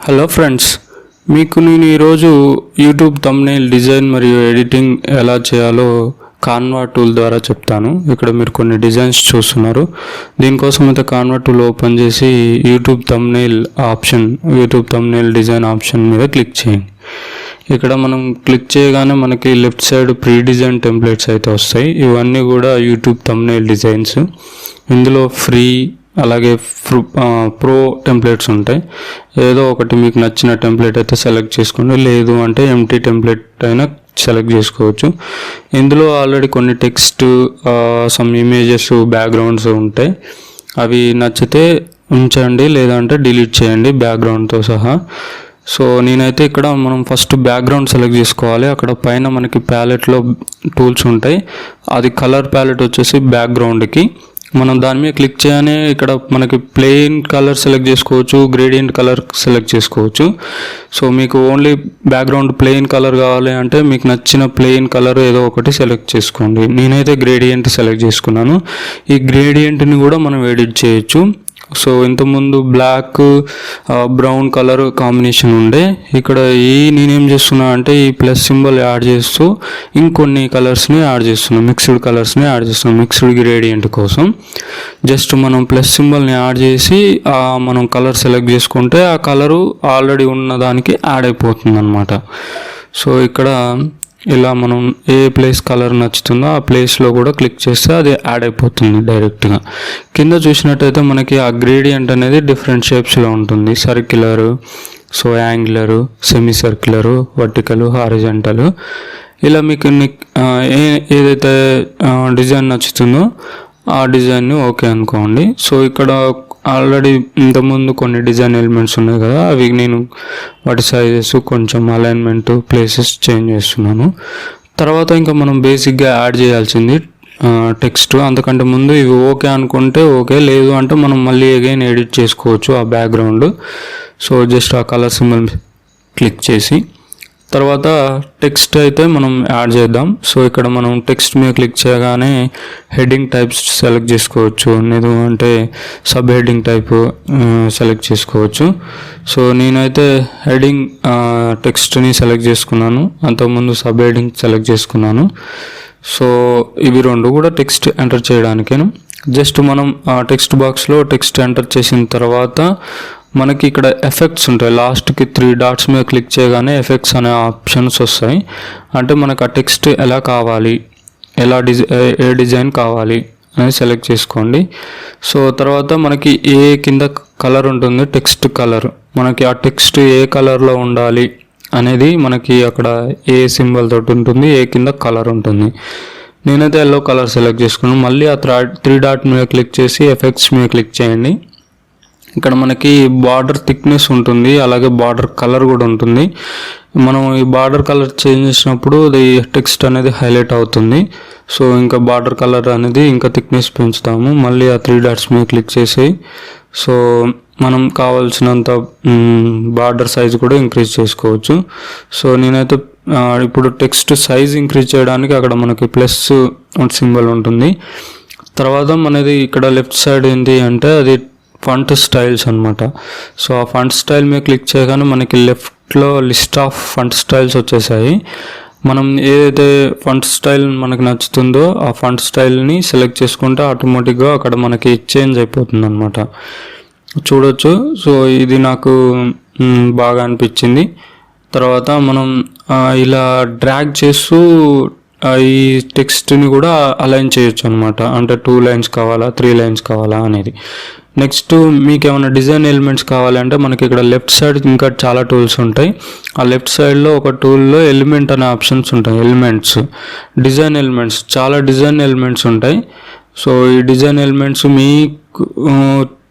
Hello friends, మీకు నేను ఈరోజు యూట్యూబ్ థంబ్నెయిల్ డిజైన్ మరియు ఎడిటింగ్ ఎలా చేయాలో కాన్వా టూల్ ద్వారా చెప్తాను. ఇక్కడ మీరు కొన్ని డిజైన్స్ చూస్తున్నారు. దీనికోసం అయితే కాన్వా టూల్ ఓపెన్ చేసి యూట్యూబ్ థంబ్నెయిల్ డిజైన్ ఆప్షన్ మీద క్లిక్ చేయండి. ఇక్కడ మనం క్లిక్ చేయగానే మనకి left side pre design templates అయితే వస్తాయి. ఇవన్నీ కూడా యూట్యూబ్ థంబ్నెయిల్ డిజైన్స్. ఇందులో ఫ్రీ అలాగే ప్రో టెంప్లెట్స్ ఉంటాయి. ఏదో ఒకటి మీకు నచ్చిన టెంప్లెట్ అయితే సెలెక్ట్ చేసుకోండి, లేదు అంటే ఎంటీ టెంప్లెట్ అయినా సెలెక్ట్ చేసుకోవచ్చు. ఇందులో ఆల్రెడీ కొన్ని టెక్స్ట్, సమ్ ఇమేజెస్, బ్యాక్గ్రౌండ్స్ ఉంటాయి. అవి నచ్చితే ఉంచండి, లేదంటే డిలీట్ చేయండి బ్యాక్గ్రౌండ్తో సహా. సో నేనైతే ఇక్కడ మనం ఫస్ట్ బ్యాక్గ్రౌండ్ సెలెక్ట్ చేసుకోవాలి. అక్కడ పైన మనకి ప్యాలెట్లో టూల్స్ ఉంటాయి. అది కలర్ ప్యాలెట్ వచ్చేసి బ్యాక్గ్రౌండ్కి మనం దాని మీద క్లిక్ చేయగానే ఇక్కడ మనకి ప్లెయిన్ కలర్ సెలెక్ట్ చేసుకోవచ్చు, గ్రేడియంట్ కలర్ సెలెక్ట్ చేసుకోవచ్చు. సో మీకు ఓన్లీ బ్యాక్గ్రౌండ్ ప్లెయిన్ కలర్ కావాలి అంటే మీకు నచ్చిన ప్లెయిన్ కలర్ ఏదో ఒకటి సెలెక్ట్ చేసుకోండి. నేనైతే గ్రేడియంట్ సెలెక్ట్ చేసుకున్నాను. ఈ గ్రేడియంట్ని కూడా మనం ఎడిట్ చేయొచ్చు. సో ఇంతకుముందు బ్లాక్, బ్రౌన్ కలర్ కాంబినేషన్ ఉండే. ఇక్కడ నేనేం చేస్తున్నా అంటే ఈ ప్లస్ సింబల్ యాడ్ చేస్తూ ఇంకొన్ని కలర్స్ని యాడ్ చేస్తున్నాం, మిక్స్డ్ కలర్స్ని యాడ్ చేస్తున్నాం. మిక్స్డ్ గ్రేడియంట్ కోసం జస్ట్ మనం ప్లస్ సింబల్ని యాడ్ చేసి మనం కలర్ సెలెక్ట్ చేసుకుంటే ఆ కలరు ఆల్రెడీ ఉన్న దానికి యాడ్ అయిపోతుంది అన్నమాట. సో ఇక్కడ ఇలా మనం ఏ ప్లేస్ కలర్ నచ్చుతుందో ఆ ప్లేస్లో కూడా క్లిక్ చేస్తే అది యాడ్ అయిపోతుంది డైరెక్ట్గా. కింద చూసినట్టయితే మనకి ఆ గ్రేడియంట్ అనేది డిఫరెంట్ షేప్స్లో ఉంటుంది. Circular, so యాంగులరు, semi circular, vertical, horizontal. ఇలా మీకు ఏదైతే డిజైన్ నచ్చుతుందో ఆ డిజైన్ని ఓకే అనుకోండి. సో ఇక్కడ ఆల్రెడీ ఇంతకుముందు కొన్ని డిజైన్ ఎలిమెంట్స్ ఉన్నాయి కదా, అవి నేను వాటి సైజెస్, కొంచెం అలైన్మెంట్, ప్లేసెస్ చేంజ్ చేస్తున్నాను. తర్వాత ఇంకా మనం బేసిక్గా యాడ్ చేయాల్సింది టెక్స్ట్. అంతకంటే ముందు ఇవి ఓకే అనుకుంటే ఓకే, లేదు అంటే మనం మళ్ళీ అగైన్ ఎడిట్ చేసుకోవచ్చు ఆ బ్యాక్గ్రౌండ్. సో జస్ట్ ఆ కలర్ సింబల్ క్లిక్ చేసి తర్వాత టెక్స్ట్ అయితే మనం యాడ్ చేద్దాం. సో ఇక్కడ మనం టెక్స్ట్ మీద క్లిక్ చేయగానే హెడ్డింగ్ టైప్స్ సెలెక్ట్ చేసుకోవచ్చు, లేదు అంటే సబ్ హెడ్డింగ్ టైప్ సెలెక్ట్ చేసుకోవచ్చు. సో నేనైతే హెడ్డింగ్ టెక్స్ట్ని సెలెక్ట్ చేసుకున్నాను, అంతకుముందు సబ్ హెడ్డింగ్ సెలెక్ట్ చేసుకున్నాను. సో ఇవి రెండు కూడా టెక్స్ట్ ఎంటర్ చేయడానికేను. జస్ట్ మనం టెక్స్ట్ బాక్స్లో టెక్స్ట్ ఎంటర్ చేసిన తర్వాత మనకి ఇక్కడ ఎఫెక్ట్స్ ఉంటాయి. లాస్ట్కి 3 డాట్స్ మీద క్లిక్ చేయగానే ఎఫెక్ట్స్ అనే ఆప్షన్స్ వస్తాయి. అంటే మనకు ఆ టెక్స్ట్ ఎలా కావాలి, ఏ డిజైన్ కావాలి అనేది సెలెక్ట్ చేసుకోండి. సో తర్వాత మనకి ఏ కింద కలర్ ఉంటుంది, టెక్స్ట్ కలర్, మనకి ఆ టెక్స్ట్ ఏ కలర్లో ఉండాలి అనేది మనకి అక్కడ ఏ సింబల్ తోటి ఉంటుంది, ఏ కింద కలర్ ఉంటుంది. నేనైతే ఎల్లో కలర్ సెలెక్ట్ చేసుకున్నాను. మళ్ళీ ఆ 3 డాట్ మీద క్లిక్ చేసి ఎఫెక్ట్స్ మీద క్లిక్ చేయండి. ఇక్కడ మనకి బార్డర్ థిక్నెస్ ఉంటుంది, అలాగే బార్డర్ కలర్ కూడా ఉంటుంది. మనం ఈ బార్డర్ కలర్ చేంజ్ చేసినప్పుడు అది టెక్స్ట్ అనేది హైలైట్ అవుతుంది. సో ఇంకా బార్డర్ కలర్ అనేది ఇంకా థిక్నెస్ పెంచుతాము. మళ్ళీ ఆ 3 డాట్స్ మీద క్లిక్ చేసి సో మనం కావాల్సినంత బార్డర్ సైజ్ కూడా ఇంక్రీజ్ చేసుకోవచ్చు. సో నేనైతే ఇప్పుడు టెక్స్ట్ సైజ్ ఇంక్రీజ్ చేయడానికి అక్కడ మనకి ప్లస్ సింబల్ ఉంటుంది. తర్వాత మనది ఇక్కడ లెఫ్ట్ సైడ్ ఏంటి అంటే అది ఫంట్ స్టైల్స్ అనమాట. సో ఆ ఫంట్ స్టైల్ మీద క్లిక్ చేయగానే మనకి లెఫ్ట్లో లిస్ట్ ఆఫ్ ఫంట్ స్టైల్స్ వచ్చేసాయి. మనం ఏదైతే ఫంట్ స్టైల్ మనకు నచ్చుతుందో ఆ ఫంట్ స్టైల్ని సెలెక్ట్ చేసుకుంటే ఆటోమేటిక్గా అక్కడ మనకి చేంజ్ అయిపోతుంది అనమాట. చూడొచ్చు. సో ఇది నాకు బాగా అనిపించింది. తర్వాత మనం ఇలా డ్రాగ్ చేస్తూ ఈ టెక్స్ట్ని కూడా అలైన్ చేయొచ్చు అనమాట. అంటే 2 లైన్స్ కావాలా, 3 లైన్స్ కావాలా అనేది. నెక్స్ట్ మీకు ఏమైనా డిజైన్ ఎలిమెంట్స్ కావాలంటే మనకి ఇక్కడ లెఫ్ట్ సైడ్ ఇంకా చాలా టూల్స్ ఉంటాయి. ఆ లెఫ్ట్ సైడ్లో ఒక టూల్లో ఎలిమెంట్ అనే ఆప్షన్స్ ఉంటాయి. డిజైన్ ఎలిమెంట్స్, చాలా డిజైన్ ఎలిమెంట్స్ ఉంటాయి. సో ఈ డిజైన్ ఎలిమెంట్స్ మీకు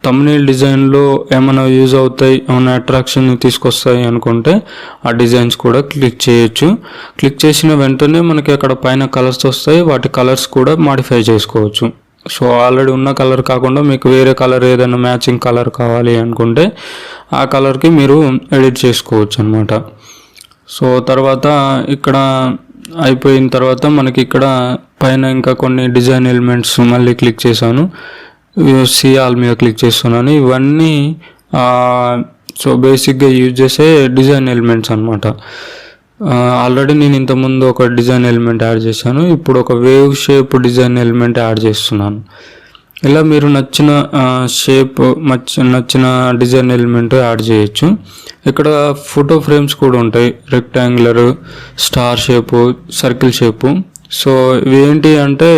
థంబ్నెయిల్ డిజైన్లో ఏమైనా యూజ్ అవుతాయి, ఏమైనా అట్రాక్షన్ తీసుకొస్తాయి అనుకుంటే ఆ డిజైన్స్ కూడా క్లిక్ చేయొచ్చు. క్లిక్ చేసిన వెంటనే మనకి అక్కడ పైన కలర్స్ వస్తాయి, వాటి కలర్స్ కూడా మాడిఫై చేసుకోవచ్చు. సో ఆల్రెడీ ఉన్న కలర్ కాకుండా మీకు వేరే కలర్ ఏదైనా మ్యాచింగ్ కలర్ కావాలి అనుకుంటే ఆ కలర్కి మీరు ఎడిట్ చేసుకోవచ్చు అనమాట. సో తర్వాత ఇక్కడ అయిపోయిన తర్వాత మనకి ఇక్కడ పైన ఇంకా కొన్ని డిజైన్ ఎలిమెంట్స్ మళ్ళీ క్లిక్ చేశాను. సి ఆల్ మీద క్లిక్ చేస్తున్నాను. ఇవన్నీ సో బేసిక్గా యూజ్ చేసే డిజైన్ ఎలిమెంట్స్ అనమాట. ఆల్రెడీ నేను ఇంతకుముందు ఒక డిజైన్ ఎలిమెంట్ యాడ్ చేశాను, ఇప్పుడు ఒక wave shape design element add చేస్తున్నాను. ఇలా మీరు నచ్చిన షేప్ నచ్చిన డిజైన్ ఎలిమెంట్ యాడ్ చేయొచ్చు. ఇక్కడ ఫోటో ఫ్రేమ్స్ కూడా ఉంటాయి, rectangular, star shape, circle shape. So ఇవి ఏంటి అంటే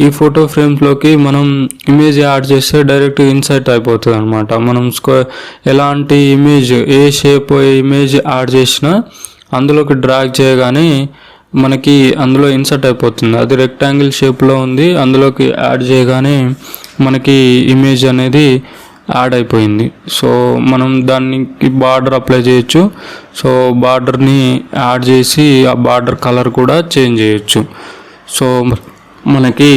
ఈ ఫోటో ఫ్రేమ్స్లోకి మనం ఇమేజ్ యాడ్ చేస్తే డైరెక్ట్ ఇన్సర్ట్ అయిపోతుంది అనమాట. మనం ఎలాంటి ఇమేజ్, ఏ షేప్ ఇమేజ్ యాడ్ చేసినా అందులోకి డ్రాగ్ చేయగానే మనకి అందులో ఇన్సర్ట్ అయిపోతుంది. అది రెక్టాంగిల్ షేప్లో ఉంది, అందులోకి యాడ్ చేయగానే మనకి ఇమేజ్ అనేది యాడ్ అయిపోయింది. సో మనం దానికి బార్డర్ అప్లై చేయొచ్చు. సో బార్డర్ని యాడ్ చేసి ఆ బార్డర్ కలర్ కూడా చేంజ్ చేయొచ్చు. సో మనకి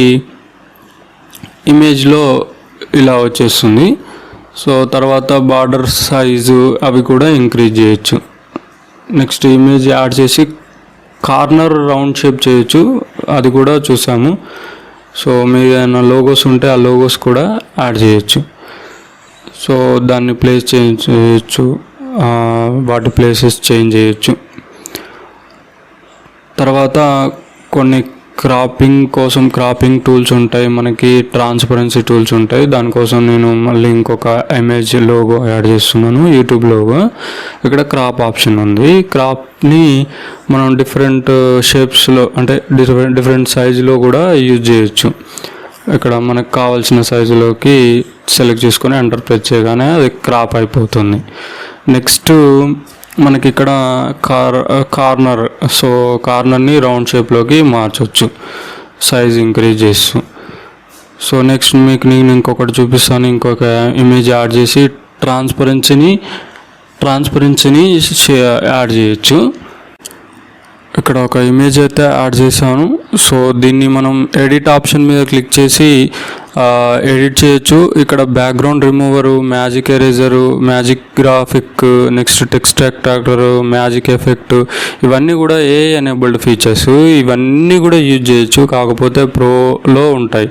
ఇమేజ్లో ఇలా వచ్చేస్తుంది. సో తర్వాత బార్డర్ సైజు అవి కూడా ఇంక్రీజ్ చేయొచ్చు. నెక్స్ట్ ఇమేజ్ యాడ్ చేసి కార్నర్ రౌండ్ షేప్ చేయొచ్చు, అది కూడా చూసాము. సో మీరు ఏమైనా లోగోస్ ఉంటే ఆ లోగోస్ కూడా యాడ్ చేయొచ్చు. సో దాన్ని ప్లేస్ చేంజ్ చేయొచ్చు, వాటి ప్లేసెస్ చేంజ్ చేయొచ్చు. తర్వాత కొన్ని క్రాపింగ్ టూల్స్ ఉంటాయి, మనకి ట్రాన్స్పరెన్సీ టూల్స్ ఉంటాయి. దానికోసం నేను మళ్ళీ ఇంకొక ఇమేజ్ లోగో యాడ్ చేస్తున్నాను, యూట్యూబ్ లోగో. ఇక్కడ క్రాప్ ఆప్షన్ ఉంది. క్రాప్ని మనం డిఫరెంట్ షేప్స్లో అంటే డిఫరెంట్ సైజులో కూడా యూజ్ చేయొచ్చు. ఇక్కడ మనకు కావాల్సిన సైజులోకి సెలెక్ట్ చేసుకొని ఎంటర్ ప్రెస్ చేయగానే అది క్రాప్ అయిపోతుంది. నెక్స్ట్ మనకి ఇక్కడ కార్నర్, సో కార్నర్ని రౌండ్ షేప్లోకి మార్చవచ్చు సైజ్ ఇంక్రీజ్ చేస్తూ. సో నెక్స్ట్ మీకు నేను ఇంకొకటి చూపిస్తాను, ఇంకొక ఇమేజ్ యాడ్ చేసి ట్రాన్స్పరెన్సీని యాడ్ చేయొచ్చు. ఇక్కడ ఒక ఇమేజ్ అయితే యాడ్ చేశాను. సో దీన్ని మనం ఎడిట్ ఆప్షన్ మీద క్లిక్ చేసి ఎడిట్ చేయొచ్చు. ఇక్కడ background remover, magic eraser, magic graphic, next text extractor, magic effect, ఇవన్నీ కూడా AI ఎనేబుల్డ్ ఫీచర్స్. ఇవన్నీ కూడా యూజ్ చేయొచ్చు, కాకపోతే ప్రోలో ఉంటాయి,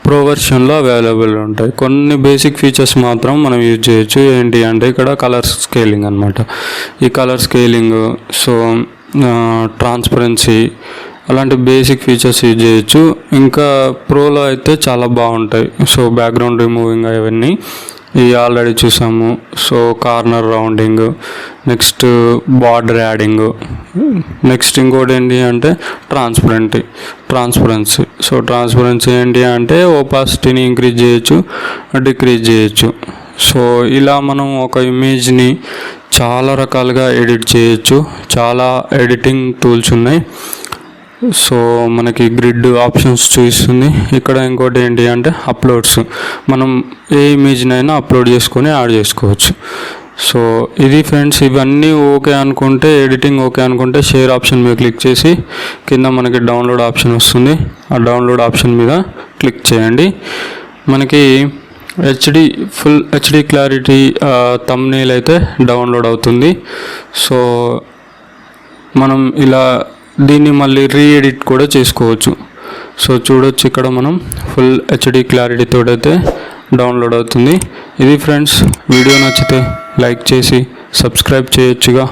ప్రో వెర్షన్లో అవైలబుల్ ఉంటాయి. కొన్ని బేసిక్ ఫీచర్స్ మాత్రం మనం యూజ్ చేయొచ్చు. ఏంటి అంటే ఇక్కడ కలర్ స్కేలింగ్ అనమాట. ఈ కలర్ స్కేలింగ్, సో ట్రాన్స్పరెన్సీ, అలాంటి బేసిక్ ఫీచర్స్ యూజ్ చేయొచ్చు. ఇంకా ప్రోలో అయితే చాలా బాగుంటాయి. సో బ్యాక్గ్రౌండ్ రిమూవింగ్ అవన్నీ ఇవి ఆల్రెడీ చూసాము. So corner rounding, next border adding, next ఇంకోటి ఏంటి అంటే ట్రాన్స్పరెన్సీ. సో ట్రాన్స్పరెన్సీ ఏంటి అంటే ఓపాసిటీని ఇంక్రీజ్ చేయొచ్చు, డిక్రీజ్ చేయొచ్చు. సో ఇలా మనం ఒక ఇమేజ్ని చాలా రకాలుగా ఎడిట్ చేయొచ్చు. చాలా ఎడిటింగ్ టూల్స్ ఉన్నాయి. సో మనకి గ్రిడ్ ఆప్షన్స్ చూపిస్తుంది. ఇక్కడ ఇంకోటి ఏంటి అంటే అప్లోడ్స్, మనం ఏ ఇమేజ్నైనా అప్లోడ్ చేసుకొని యాడ్ చేసుకోవచ్చు. సో ఇది ఫ్రెండ్స్, ఇవన్నీ ఓకే అనుకుంటే, ఎడిటింగ్ ఓకే అనుకుంటే షేర్ ఆప్షన్ మీద క్లిక్ చేసి కింద మనకి డౌన్లోడ్ ఆప్షన్ వస్తుంది. ఆ డౌన్లోడ్ ఆప్షన్ మీద క్లిక్ చేయండి. మనకి ఫుల్ హెచ్డి క్లారిటీ థంబ్నెయిల్ అయితే డౌన్లోడ్ అవుతుంది. సో మనం ఇలా దీన్ని మళ్ళీ రీఎడిట్ కూడా చేసుకోవచ్చు. సో చూడొచ్చు, ఇక్కడ మనం ఫుల్ హెచ్డి క్లారిటీతో అయితే డౌన్లోడ్ అవుతుంది. ఇది ఫ్రెండ్స్, వీడియో నచ్చితే లైక్ చేసి సబ్స్క్రైబ్ చేయొచ్చుగా.